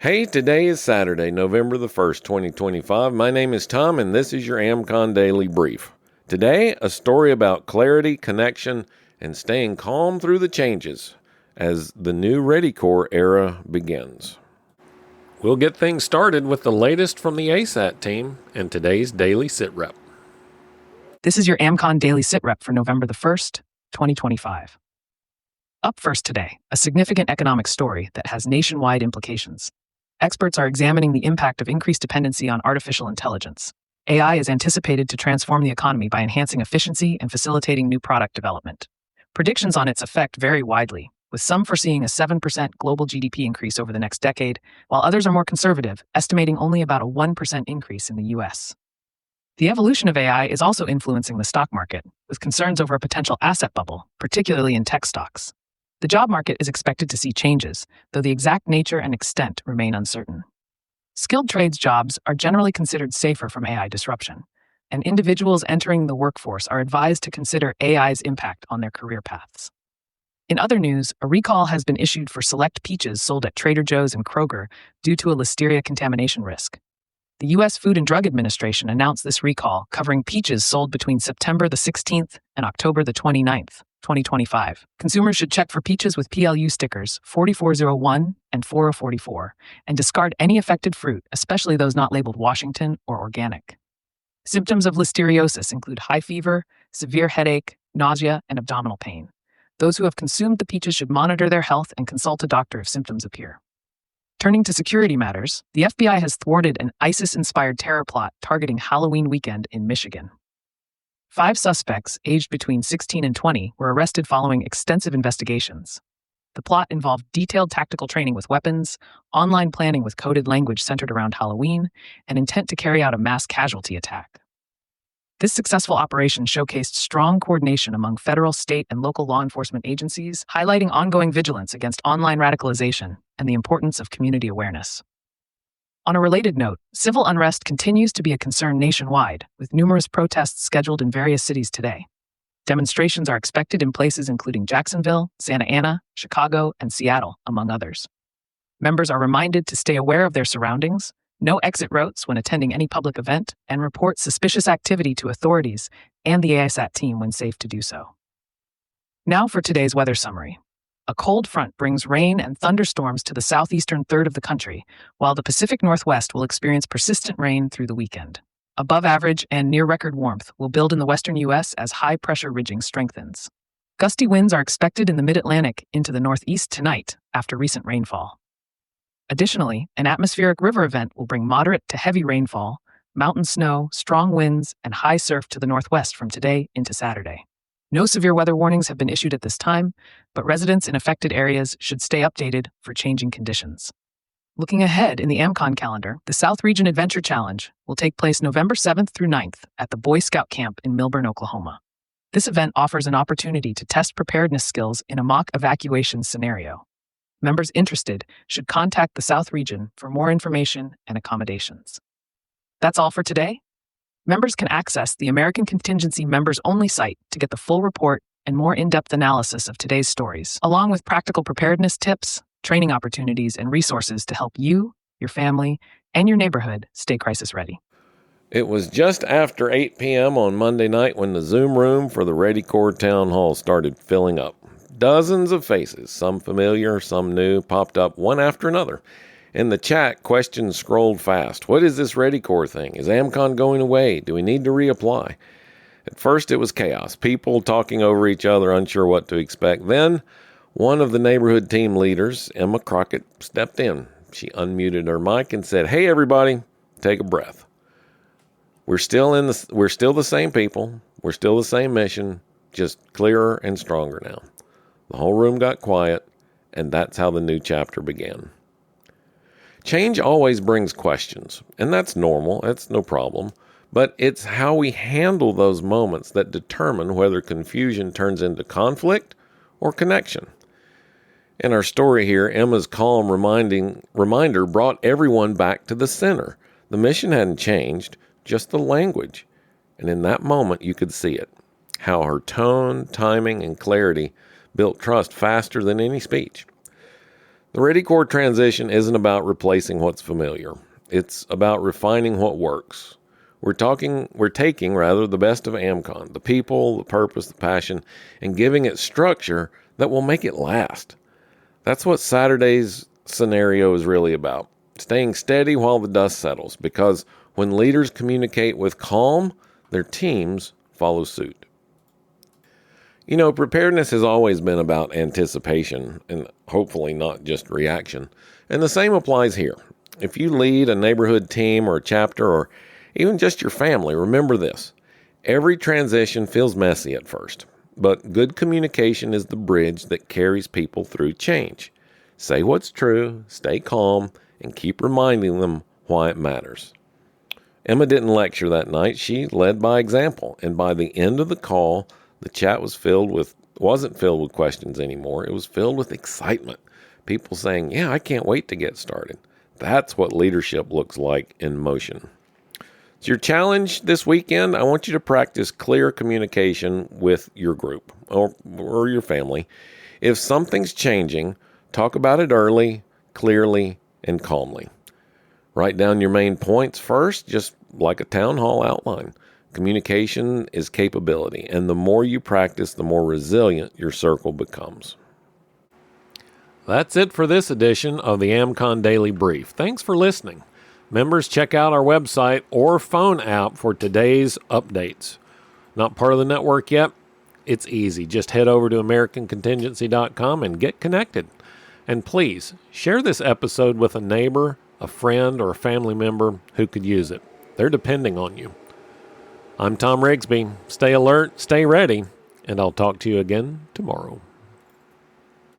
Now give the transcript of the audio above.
Hey, today is Saturday, November the 1st, 2025. My name is Thom, and this is your AmCon Daily Brief. Today, a story about clarity, connection, and staying calm through the changes as the new ReadyCorps era begins. We'll get things started with the latest from the ASAT team and today's Daily Sit Rep. This is your AmCon Daily Sit Rep for November the 1st, 2025. Up first today, a significant economic story that has nationwide implications. Experts are examining the impact of increased dependency on artificial intelligence. AI is anticipated to transform the economy by enhancing efficiency and facilitating new product development. Predictions on its effect vary widely, with some foreseeing a 7% global GDP increase over the next decade, while others are more conservative, estimating only about a 1% increase in the U.S. The evolution of AI is also influencing the stock market, with concerns over a potential asset bubble, particularly in tech stocks. The job market is expected to see changes, though the exact nature and extent remain uncertain. Skilled trades jobs are generally considered safer from AI disruption, and individuals entering the workforce are advised to consider AI's impact on their career paths. In other news, a recall has been issued for select peaches sold at Trader Joe's and Kroger due to a listeria contamination risk. The U.S. Food and Drug Administration announced this recall covering peaches sold between September the 16th and October the 29th. 2025. Consumers should check for peaches with PLU stickers 4401 and 4044 and discard any affected fruit, especially those not labeled Washington or organic. Symptoms of listeriosis include high fever, severe headache, nausea, and abdominal pain. Those who have consumed the peaches should monitor their health and consult a doctor if symptoms appear. Turning to security matters, the FBI has thwarted an ISIS-inspired terror plot targeting Halloween weekend in Michigan. 5 suspects, aged between 16 and 20, were arrested following extensive investigations. The plot involved detailed tactical training with weapons, online planning with coded language centered around Halloween, and intent to carry out a mass casualty attack. This successful operation showcased strong coordination among federal, state, and local law enforcement agencies, highlighting ongoing vigilance against online radicalization and the importance of community awareness. On a related note, civil unrest continues to be a concern nationwide, with numerous protests scheduled in various cities today. Demonstrations are expected in places including Jacksonville, Santa Ana, Chicago, and Seattle, among others. Members are reminded to stay aware of their surroundings, know exit routes when attending any public event, and report suspicious activity to authorities and the ASAT team when safe to do so. Now for today's weather summary. A cold front brings rain and thunderstorms to the southeastern third of the country, while the Pacific Northwest will experience persistent rain through the weekend. Above average and near record warmth will build in the western U.S. as high-pressure ridging strengthens. Gusty winds are expected in the mid-Atlantic into the northeast tonight after recent rainfall. Additionally, an atmospheric river event will bring moderate to heavy rainfall, mountain snow, strong winds, and high surf to the northwest from today into Saturday. No severe weather warnings have been issued at this time, but residents in affected areas should stay updated for changing conditions. Looking ahead in the AmCon calendar, the South Region Adventure Challenge will take place November 7th through 9th at the Boy Scout Camp in Milburn, Oklahoma. This event offers an opportunity to test preparedness skills in a mock evacuation scenario. Members interested should contact the South Region for more information and accommodations. That's all for today. Members can access the American Contingency Members-Only site to get the full report and more in-depth analysis of today's stories, along with practical preparedness tips, training opportunities, and resources to help you, your family, and your neighborhood stay crisis ready. It was just after 8 p.m. on Monday night when the Zoom room for the ReadyCorps Town Hall started filling up. Dozens of faces, some familiar, some new, popped up one after another. In the chat, questions scrolled fast. What is this ReadyCorps thing? Is AmCon going away? Do we need to reapply? At first, it was chaos. People talking over each other, unsure what to expect. Then, one of the neighborhood team leaders, Emma Crockett, stepped in. She unmuted her mic and said, "Hey, everybody, take a breath. We're still the same people. We're still the same mission, just clearer and stronger now." The whole room got quiet, and that's how the new chapter began. Change always brings questions, and that's normal, that's no problem, but it's how we handle those moments that determine whether confusion turns into conflict or connection. In our story here, Emma's calm reminder brought everyone back to the center. The mission hadn't changed, just the language, and in that moment you could see it, how her tone, timing, and clarity built trust faster than any speech. The ReadyCorps transition isn't about replacing what's familiar. It's about refining what works. We're taking the best of AmCon, the people, the purpose, the passion, and giving it structure that will make it last. That's what Saturday's scenario is really about. Staying steady while the dust settles, because when leaders communicate with calm, their teams follow suit. Preparedness has always been about anticipation and hopefully not just reaction. And the same applies here. If you lead a neighborhood team or a chapter or even just your family, remember this. Every transition feels messy at first, but good communication is the bridge that carries people through change. Say what's true, stay calm, and keep reminding them why it matters. Emma didn't lecture that night. She led by example, and by the end of the call, the chat wasn't filled with questions anymore. It was filled with excitement. People saying, "Yeah, I can't wait to get started." That's what leadership looks like in motion. So your challenge this weekend, I want you to practice clear communication with your group or your family. If something's changing, talk about it early, clearly, and calmly. Write down your main points first, just like a town hall outline. Communication is capability, and the more you practice, the more resilient your circle becomes. That's it for this edition of the AmCon Daily Brief. Thanks for listening. Members, check out our website or phone app for today's updates. Not part of the network yet? It's easy. Just head over to AmericanContingency.com and get connected. And please, share this episode with a neighbor, a friend, or a family member who could use it. They're depending on you. I'm Thom Rigsby. Stay alert, stay ready, and I'll talk to you again tomorrow.